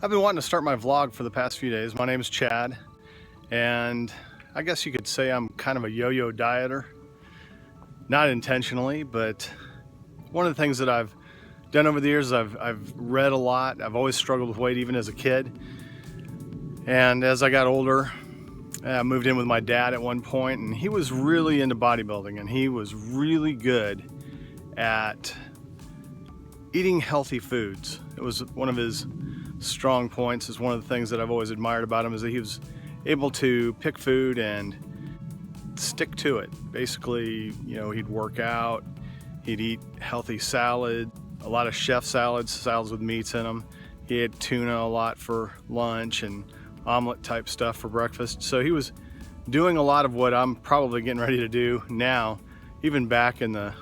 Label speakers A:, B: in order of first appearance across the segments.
A: I've been wanting to start my vlog for the past few days. My name is Chad, and I guess you could say I'm kind of a yo-yo dieter. Not intentionally, but one of the things that I've done over the years is I've read a lot. I've always struggled with weight, even as a kid. And as I got older, I moved in with my dad at one point, and he was really into bodybuilding, and he was really good at eating healthy foods. It was one of his strong points. Is one of the things that I've always admired about him, is that he was able to pick food and stick to it. Basically, he'd work out, he'd eat healthy salad, a lot of chef salads with meats in them. He had tuna a lot for lunch and omelet type stuff for breakfast. So he was doing a lot of what I'm probably getting ready to do now, even back in the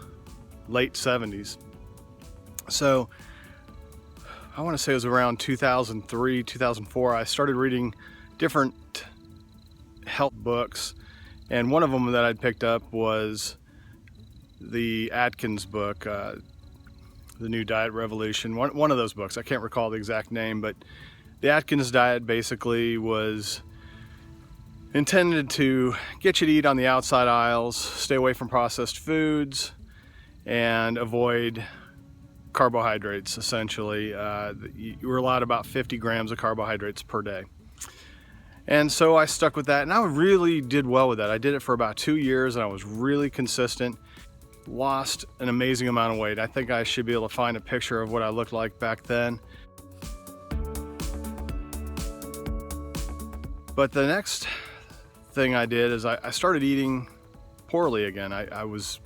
A: late 70s. So I want to say it was around 2003, 2004, I started reading different health books. And one of them that I'd picked up was the Atkins book, The New Diet Revolution. One of those books, I can't recall the exact name, but the Atkins diet basically was intended to get you to eat on the outside aisles, stay away from processed foods, and avoid carbohydrates, essentially. You were allowed about 50 grams of carbohydrates per day. And so I stuck with that, and I really did well with that. I did it for about 2 years, and I was really consistent. Lost an amazing amount of weight. I think I should be able to find a picture of what I looked like back then. But the next thing I did is I started eating poorly again. I was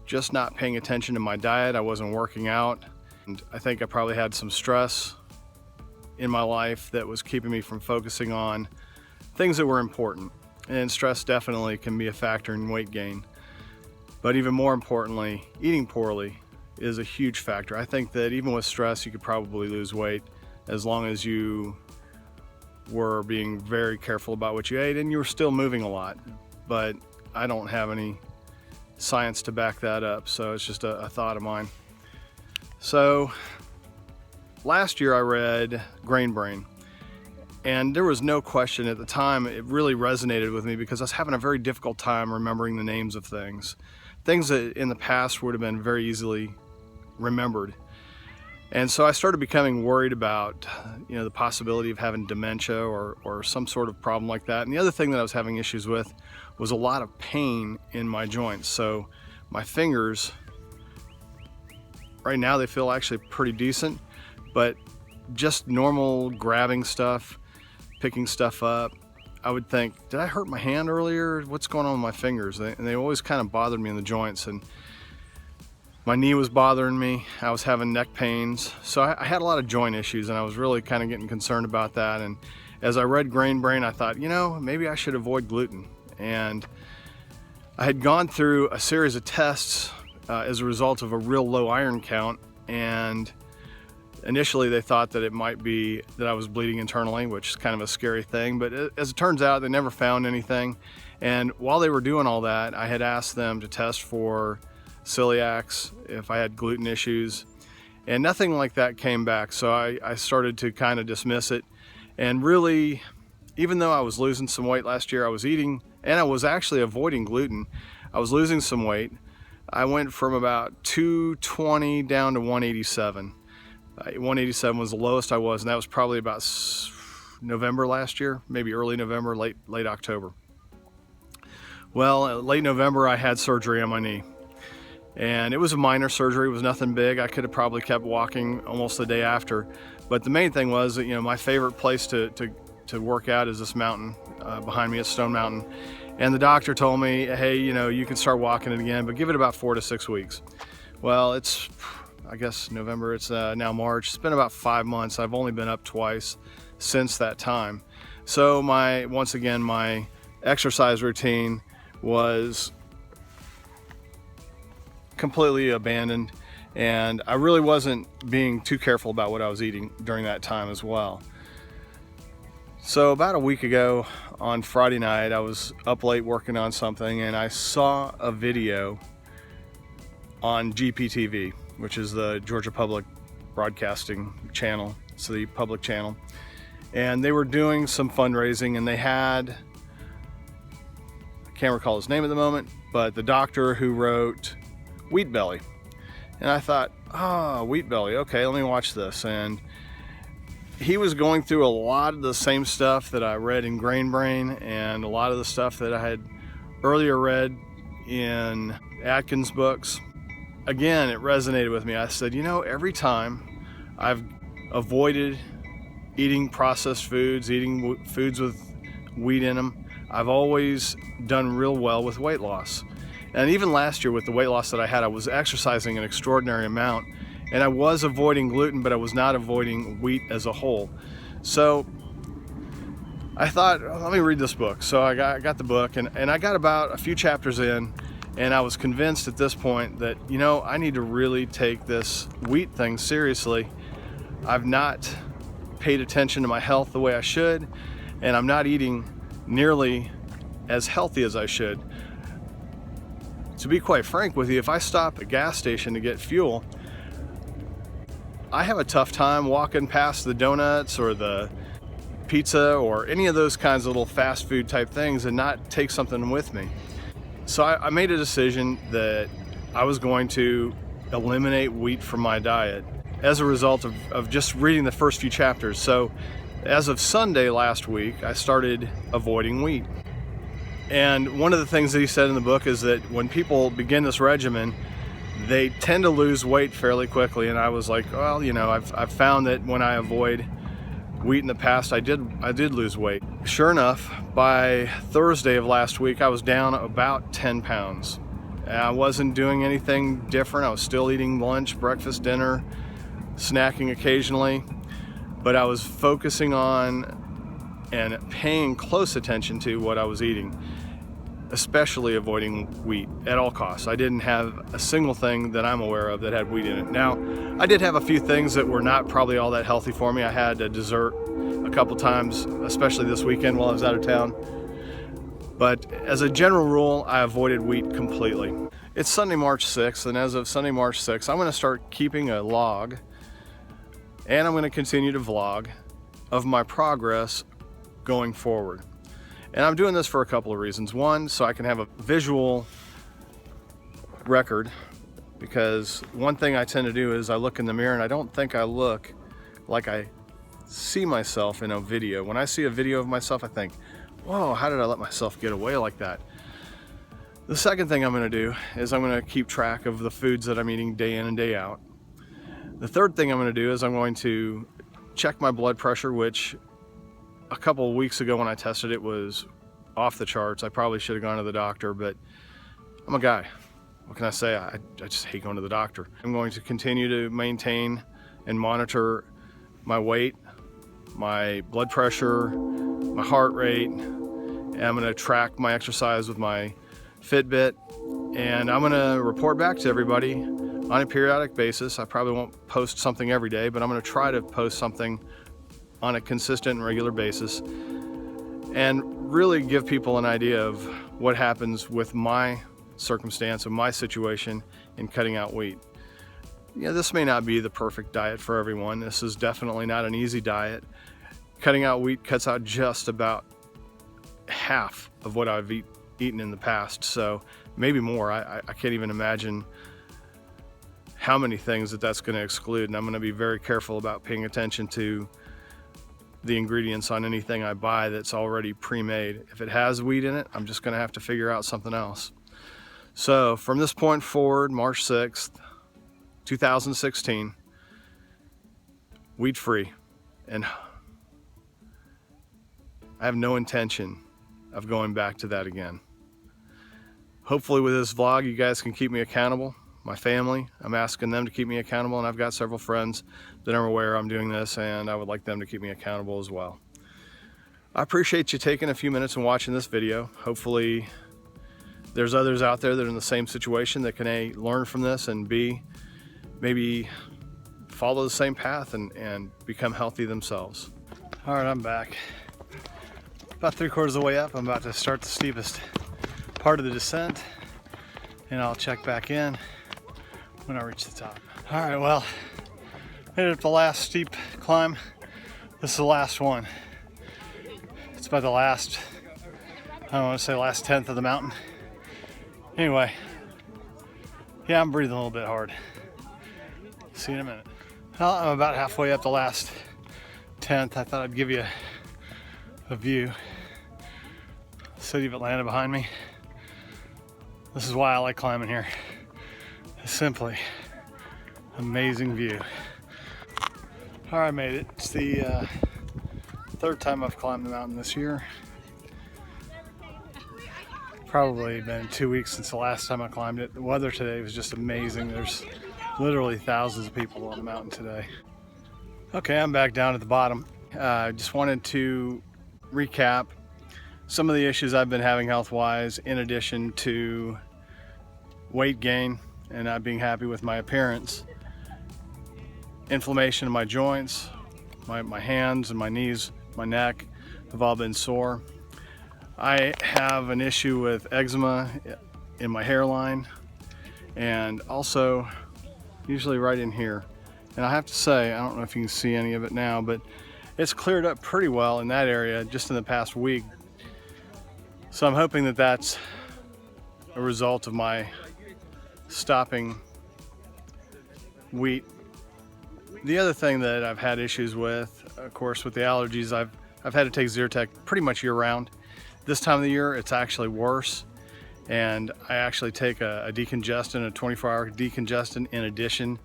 A: just not paying attention to my diet. I wasn't working out. And I think I probably had some stress in my life that was keeping me from focusing on things that were important. And stress definitely can be a factor in weight gain. But even more importantly, eating poorly is a huge factor. I think that even with stress, you could probably lose weight as long as you were being very careful about what you ate and you were still moving a lot. But I don't have any science to back that up, so it's just a thought of mine. So last year I read Grain Brain, and there was no question at the time. It really resonated with me because I was having a very difficult time remembering the names of things that in the past would have been very easily remembered. And so I started becoming worried about the possibility of having dementia or some sort of problem like that. And the other thing that I was having issues with was a lot of pain in my joints. So my fingers, right now, they feel actually pretty decent, but just normal grabbing stuff, picking stuff up, I would think, did I hurt my hand earlier? What's going on with my fingers? And they always kind of bothered me in the joints. And my knee was bothering me. I was having neck pains. So I had a lot of joint issues, and I was really kind of getting concerned about that. And as I read Grain Brain, I thought, maybe I should avoid gluten. And I had gone through a series of tests as a result of a real low iron count. And initially they thought that it might be that I was bleeding internally, which is kind of a scary thing. But as it turns out, they never found anything. And while they were doing all that, I had asked them to test for celiacs, if I had gluten issues, and nothing like that came back. So I started to kind of dismiss it. And really, even though I was losing some weight last year, I was eating, and I was actually avoiding gluten. I was losing some weight. I went from about 220 down to 187. 187 was the lowest I was, and that was probably about November last year, maybe early November, late October. Well, late November, I had surgery on my knee. And it was a minor surgery. It was nothing big. I could have probably kept walking almost the day after. But the main thing was that, my favorite place to work out is this mountain behind me at Stone Mountain. And the doctor told me, hey, you can start walking it again, but give it about 4 to 6 weeks. Well, it's, I guess, November. It's now March. It's been about 5 months. I've only been up twice since that time. So once again, my exercise routine was completely abandoned, and I really wasn't being too careful about what I was eating during that time as well. So about a week ago on Friday night, I was up late working on something, and I saw a video on GPTV, which is the Georgia Public Broadcasting channel. It's the public channel. And they were doing some fundraising, and they had, I can't recall his name at the moment, but the doctor who wrote Wheat Belly. And I thought, Wheat Belly, okay, let me watch this. And he was going through a lot of the same stuff that I read in Grain Brain, and a lot of the stuff that I had earlier read in Atkins books. Again, it resonated with me. I said, you know, every time I've avoided eating processed foods, eating foods with wheat in them, I've always done real well with weight loss. And even last year with the weight loss that I had, I was exercising an extraordinary amount, and I was avoiding gluten, but I was not avoiding wheat as a whole. So I thought, let me read this book. So I got the book, and I got about a few chapters in, and I was convinced at this point that, you know, I need to really take this wheat thing seriously. I've not paid attention to my health the way I should, and I'm not eating nearly as healthy as I should. To be quite frank with you, if I stop at a gas station to get fuel, I have a tough time walking past the donuts or the pizza or any of those kinds of little fast food type things and not take something with me. So I made a decision that I was going to eliminate wheat from my diet as a result of just reading the first few chapters. So as of Sunday last week, I started avoiding wheat. And one of the things that he said in the book is that when people begin this regimen, they tend to lose weight fairly quickly. And I was like, well, you know, I've found that when I avoid wheat in the past, I did lose weight. Sure enough, by Thursday of last week, I was down about 10 pounds. I wasn't doing anything different. I was still eating lunch, breakfast, dinner, snacking occasionally, but I was focusing on and paying close attention to what I was eating, especially avoiding wheat at all costs. I didn't have a single thing that I'm aware of that had wheat in it. Now, I did have a few things that were not probably all that healthy for me. I had a dessert a couple times, especially this weekend while I was out of town. But as a general rule, I avoided wheat completely. It's Sunday, March 6th, and as of Sunday, March 6th, I'm gonna start keeping a log, and I'm gonna continue to vlog of my progress going forward. And I'm doing this for a couple of reasons. One, so I can have a visual record, because one thing I tend to do is I look in the mirror and I don't think I look like I see myself in a video. When I see a video of myself, I think, whoa, how did I let myself get away like that? The second thing I'm gonna do is I'm gonna keep track of the foods that I'm eating day in and day out. The third thing I'm gonna do is I'm going to check my blood pressure, which a couple of weeks ago when I tested it was off the charts. I probably should have gone to the doctor, but I'm a guy. What can I say? I just hate going to the doctor. I'm going to continue to maintain and monitor my weight, my blood pressure, my heart rate, and I'm gonna track my exercise with my Fitbit, and I'm gonna report back to everybody on a periodic basis. I probably won't post something every day, but I'm gonna try to post something on a consistent and regular basis and really give people an idea of what happens with my circumstance and my situation in cutting out wheat. Yeah, this may not be the perfect diet for everyone. This is definitely not an easy diet. Cutting out wheat cuts out just about half of what I've eaten in the past, so maybe more. I can't even imagine how many things that's going to exclude, and I'm going to be very careful about paying attention to the ingredients on anything I buy that's already pre-made. If it has wheat in it, I'm just going to have to figure out something else. So from this point forward, March 6th, 2016, wheat free, and I have no intention of going back to that again. Hopefully with this vlog, you guys can keep me accountable. My family, I'm asking them to keep me accountable, and I've got several friends that are aware I'm doing this, and I would like them to keep me accountable as well. I appreciate you taking a few minutes and watching this video. Hopefully there's others out there that are in the same situation that can A, learn from this, and B, maybe follow the same path and become healthy themselves. All right, I'm back. About 3/4 of the way up, I'm about to start the steepest part of the descent, and I'll check back in when I reach the top. All right, well, Made it up the last steep climb. This is the last one. It's about the last, I don't want to say last 10th of the mountain. Anyway, yeah, I'm breathing a little bit hard. See you in a minute. Well, I'm about halfway up the last 10th. I thought I'd give you a view. City of Atlanta behind me. This is why I like climbing here. It's simply amazing view. All right, I made it. It's the third time I've climbed the mountain this year. Probably been 2 weeks since the last time I climbed it. The weather today was just amazing. There's literally thousands of people on the mountain today. Okay, I'm back down at the bottom. Just wanted to recap some of the issues I've been having health-wise, in addition to weight gain and not being happy with my appearance. Inflammation in my joints, my hands and my knees, my neck have all been sore. I have an issue with eczema in my hairline and also usually right in here. And I have to say, I don't know if you can see any of it now, but it's cleared up pretty well in that area just in the past week. So I'm hoping that that's a result of my stopping wheat. The other thing that I've had issues with, of course, with the allergies, I've had to take Zyrtec pretty much year round. This time of the year, it's actually worse. And I actually take a decongestant, a 24-hour decongestant in addition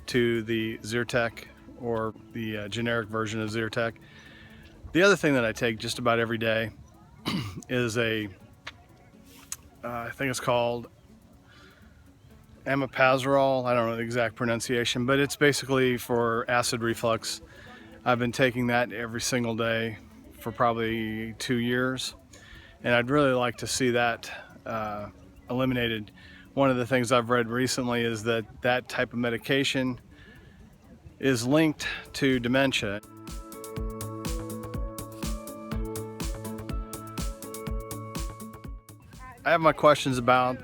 A: to the Zyrtec or the generic version of Zyrtec. The other thing that I take just about every day is I think it's called Omeprazole. I don't know the exact pronunciation, but it's basically for acid reflux. I've been taking that every single day for probably 2 years, and I'd really like to see that eliminated. One of the things I've read recently is that that type of medication is linked to dementia. I have my questions about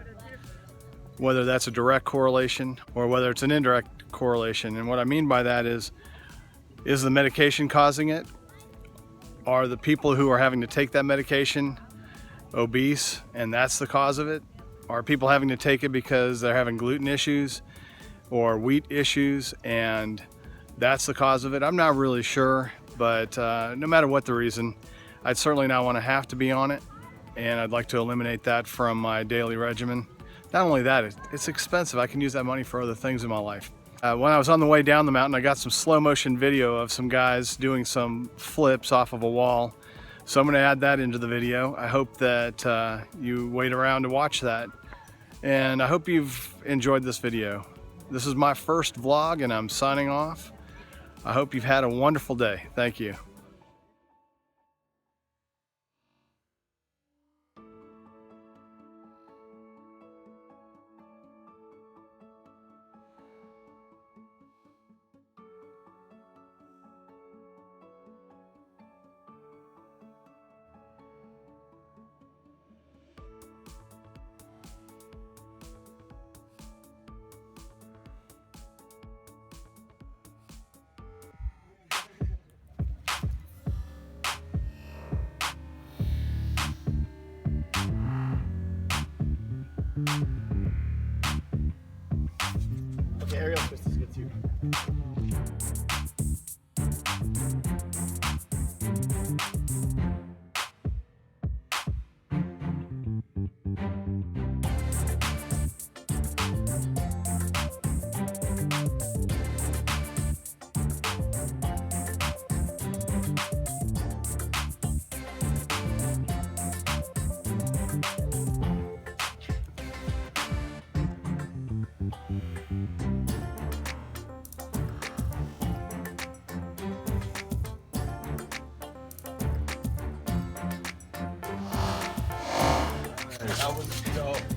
A: whether that's a direct correlation or whether it's an indirect correlation. And what I mean by that is the medication causing it? Are the people who are having to take that medication obese and that's the cause of it? Are people having to take it because they're having gluten issues or wheat issues and that's the cause of it? I'm not really sure, but no matter what the reason, I'd certainly not want to have to be on it, and I'd like to eliminate that from my daily regimen. Not only that, it's expensive. I can use that money for other things in my life. When I was on the way down the mountain, I got some slow motion video of some guys doing some flips off of a wall. So I'm going to add that into the video. I hope that you wait around to watch that. And I hope you've enjoyed this video. This is my first vlog and I'm signing off. I hope you've had a wonderful day. Thank you.
B: Okay, aerial twist is good too. That was dope.